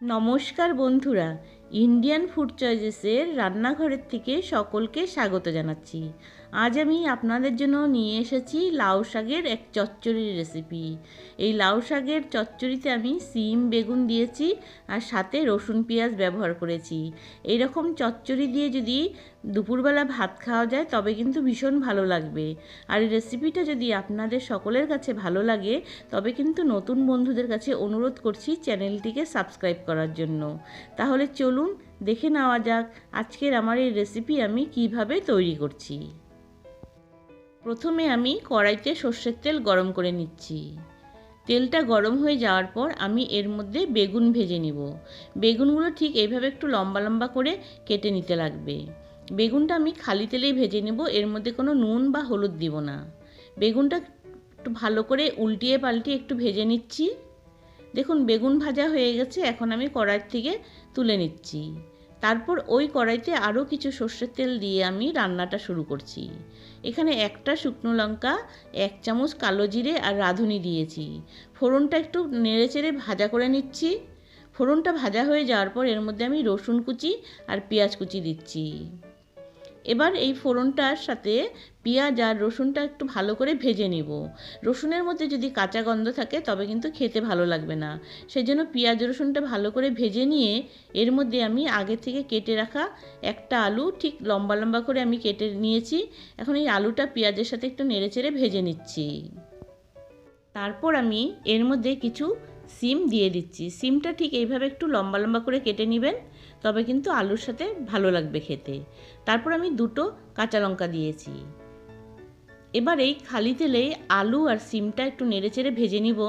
নমস্কার বন্ধুরা, Indian food চয়েসেসের রান্নাঘরের থেকে সকলকে স্বাগত জানাচ্ছি। আজ আমি আপনাদের জন্য নিয়ে এসেছি লাউ শাকের এক চচ্চড়ির রেসিপি। এই লাউ শাকের চচ্চড়িতে আমি শিম বেগুন দিয়েছি আর সাথে রসুন পেঁয়াজ ব্যবহার করেছি। এই রকম চচ্চড়ি দিয়ে যদি দুপুরবেলা ভাত খাওয়া যায় তবে কিন্তু ভীষণ ভালো লাগবে। আর এই রেসিপিটা যদি আপনাদের সকলের কাছে ভালো লাগে তবে কিন্তু নতুন বন্ধুদের কাছে অনুরোধ করছি চ্যানেলটিকে সাবস্ক্রাইব করার জন্য। তাহলে চলুন দেখে নেওয়া যাক আজকের আমার এই রেসিপি আমি কিভাবে তৈরি করছি। প্রথমে আমি কড়াইতে সর্ষের তেল গরম করে নিচ্ছি। তেলটা গরম হয়ে যাওয়ার পর আমি এর মধ্যে বেগুন ভেজে নিব। বেগুনগুলো ঠিক এইভাবে একটু লম্বা লম্বা করে কেটে নিতে লাগবে। বেগুনটা আমি খালি তেলেই ভেজে নেব, এর মধ্যে কোনো নুন বা হলুদ দিব না। বেগুনটা একটু ভালো করে উল্টিয়ে পাল্টিয়ে একটু ভেজে নিচ্ছি। দেখুন বেগুন ভাজা হয়ে গেছে, এখন আমি কড়াই থেকে তুলে নিচ্ছি। তারপর ওই কড়াইতে আরও কিছু সর্ষের তেল দিয়ে আমি রান্নাটা শুরু করছি। এখানে একটা শুকনো লঙ্কা, 1 চামচ কালো জিরে আর রাঁধুনি দিয়েছি। ফোড়নটা একটু নেড়েচেড়ে ভাজা করে নিচ্ছি। ফোড়নটা ভাজা হয়ে যাওয়ার পর এর মধ্যে আমি রসুন কুচি আর পেঁয়াজ কুচি দিচ্ছি। এবার এই ফোড়নটার সাথে পেঁয়াজ আর রসুনটা একটু ভালো করে ভেজে নিব। রসুনের মধ্যে যদি কাঁচা গন্ধ থাকে তবে কিন্তু খেতে ভালো লাগবে না। সেই জন্য পেঁয়াজ রসুনটা ভালো করে ভেজে নিয়ে এর মধ্যে আমি আগে থেকে কেটে রাখা একটা আলু ঠিক লম্বা লম্বা করে আমি কেটে নিয়েছি। এখন এই আলুটা পেঁয়াজের সাথে একটু নেড়েচেড়ে ভেজে নিচ্ছি। তারপর আমি এর মধ্যে কিছু সিম দিয়ে দিচ্ছি। সিমটা ঠিক এইভাবে একটু লম্বা লম্বা করে কেটে নেবেন, তবে কিন্তু আলুর সাথে ভালো লাগবে খেতে। তারপর আমি 2টো কাঁচা লঙ্কা দিয়েছি। এবার এই খালি তেলে আলু আর সিমটা একটু নেড়েচেড়ে ভেজে নিব।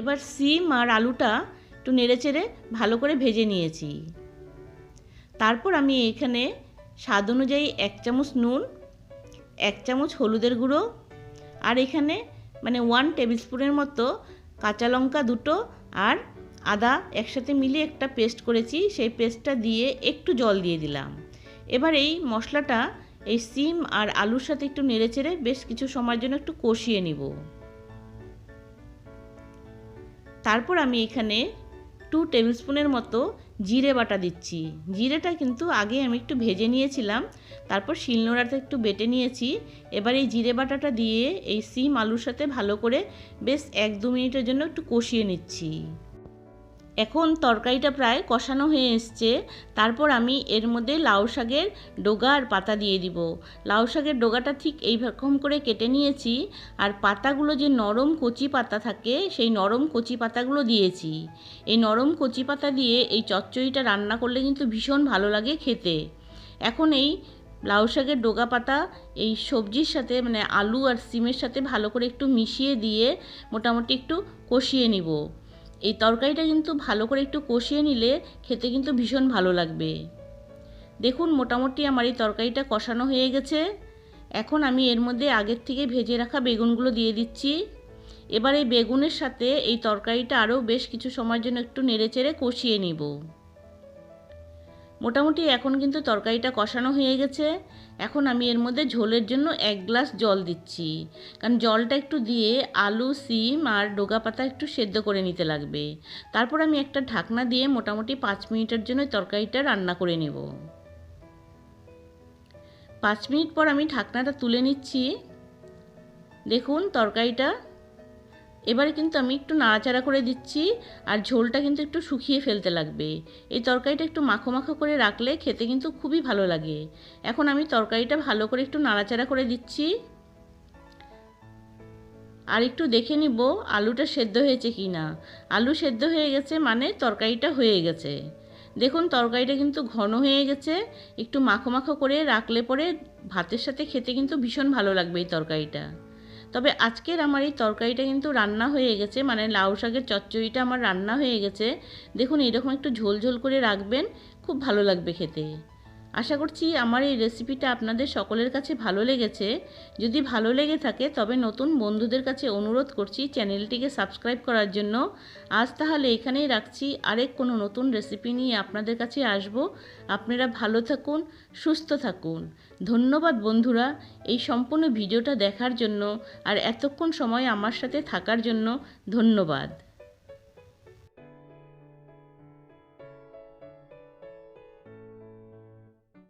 এবার সিম আর আলুটা একটু নেড়েচেড়ে ভালো করে ভেজে নিয়েছি। তারপর আমি এখানে স্বাদ অনুযায়ী 1 চামচ নুন, 1 চামচ হলুদের গুঁড়ো আর এখানে 1 টেবিল স্পুনের মতো কাঁচা লঙ্কা 2টো আর আদা একসাথে মিলিয়ে একটা পেস্ট করেছি, সেই পেস্টটা দিয়ে একটু জল দিয়ে দিলাম। এবার এই মশলাটা এই সিম আর আলুর সাথে একটু নেড়েচেড়ে বেশ কিছু সময়ের জন্য একটু কষিয়ে নিব। তারপর আমি এখানে 2 টেবিল স্পুনের মতো জিরে বাটা দিচ্ছি। জিরেটা কিন্তু আগে আমি একটু ভেজে নিয়েছিলাম, তারপর শিলনোড়াতে একটু বেটে নিয়েছি। এবার এই জিরে বাটাটা দিয়ে এই সিম আলুর সাথে ভালো করে বেশ 1-2 মিনিটের জন্য একটু কষিয়ে নিচ্ছি। এখন তরকারিটা প্রায় কষানো হয়ে এসছে। তারপর আমি এর মধ্যে লাউ শাকের ডগা আর পাতা দিয়ে দিব। লাউ শাকের ডগাটা ঠিক এইরকম করে কেটে নিয়েছি, আর পাতাগুলো যে নরম কচি পাতা থাকে সেই নরম কচি পাতাগুলো দিয়েছি। এই নরম কচি পাতা দিয়ে এই চচ্চড়িটা রান্না করলে কিন্তু ভীষণ ভালো লাগে খেতে। এখন এই লাউ শাকের ডগা পাতা এই সবজির সাথে আলু আর সিমের সাথে ভালো করে একটু মিশিয়ে দিয়ে মোটামুটি একটু কষিয়ে নিব। এই তরকারিটা কিন্তু ভালো করে একটু কষিয়ে নিলে খেতে কিন্তু ভীষণ ভালো লাগবে। দেখুন মোটামুটি আমার এই তরকারিটা কষানো হয়ে গেছে। এখন আমি এর মধ্যে আগের থেকে ভেজে রাখা বেগুনগুলো দিয়ে দিচ্ছি। এবার এই বেগুনের সাথে এই তরকারিটা আরও বেশ কিছু সময়ের জন্য একটু নেড়েচেড়ে কষিয়ে নিব। মোটামুটি এখন কিন্তু তরকারিটা কষানো হয়ে গেছে। এখন আমি এর মধ্যে ঝোলের জন্য 1 গ্লাস জল দিচ্ছি, কারণ জলটা একটু দিয়ে আলু সিম আর ডগা পাতা একটু সেদ্ধ করে নিতে লাগবে। তারপর আমি একটা ঢাকনা দিয়ে মোটামুটি 5 মিনিটের জন্য তরকারিটা রান্না করে নেব। 5 মিনিট পর আমি ঢাকনাটা তুলে নিচ্ছি। দেখুন তরকারিটা এবারে কিন্তু আমি একটু নাড়াচাড়া করে দিচ্ছি, আর ঝোলটা কিন্তু একটু শুকিয়ে ফেলতে লাগবে। এই তরকারিটা একটু মাখো মাখো করে রাখলে খেতে কিন্তু খুবই ভালো লাগে। এখন আমি তরকারিটা ভালো করে একটু নাড়াচাড়া করে দিচ্ছি, আর একটু দেখে নিব আলুটা সেদ্ধ হয়েছে কি না। আলু সেদ্ধ হয়ে গেছে মানে তরকারিটা হয়ে গেছে। দেখুন তরকারিটা কিন্তু ঘন হয়ে গেছে। একটু মাখো মাখো করে রাখলে পরে ভাতের সাথে খেতে কিন্তু ভীষণ ভালো লাগবে এই তরকারিটা। তবে আজকের আমার এই তরকারিটা কিন্তু রান্না হয়ে গেছে, লাউ শাকের চচ্চড়িটা আমার রান্না হয়ে গেছে। দেখুন এরকম একটু ঝোল ঝোল করে রাখবেন, খুব ভালো লাগবে খেতে। আশা করছি আমার এই রেসিপিটা আপনাদের সকলের কাছে ভালো লেগেছে। যদি ভালো লেগে থাকে তবে নতুন বন্ধুদের কাছে অনুরোধ করছি চ্যানেলটিকে সাবস্ক্রাইব করার জন্য। আজ তাহলে এখানেই রাখছি, আরেক কোনো নতুন রেসিপি নিয়ে আপনাদের কাছে আসব। আপনারা ভালো থাকুন, সুস্থ থাকুন। ধন্যবাদ বন্ধুরা এই সম্পূর্ণ ভিডিওটা দেখার জন্য আর এতক্ষণ সময় আমার সাথে থাকার জন্য। ধন্যবাদ।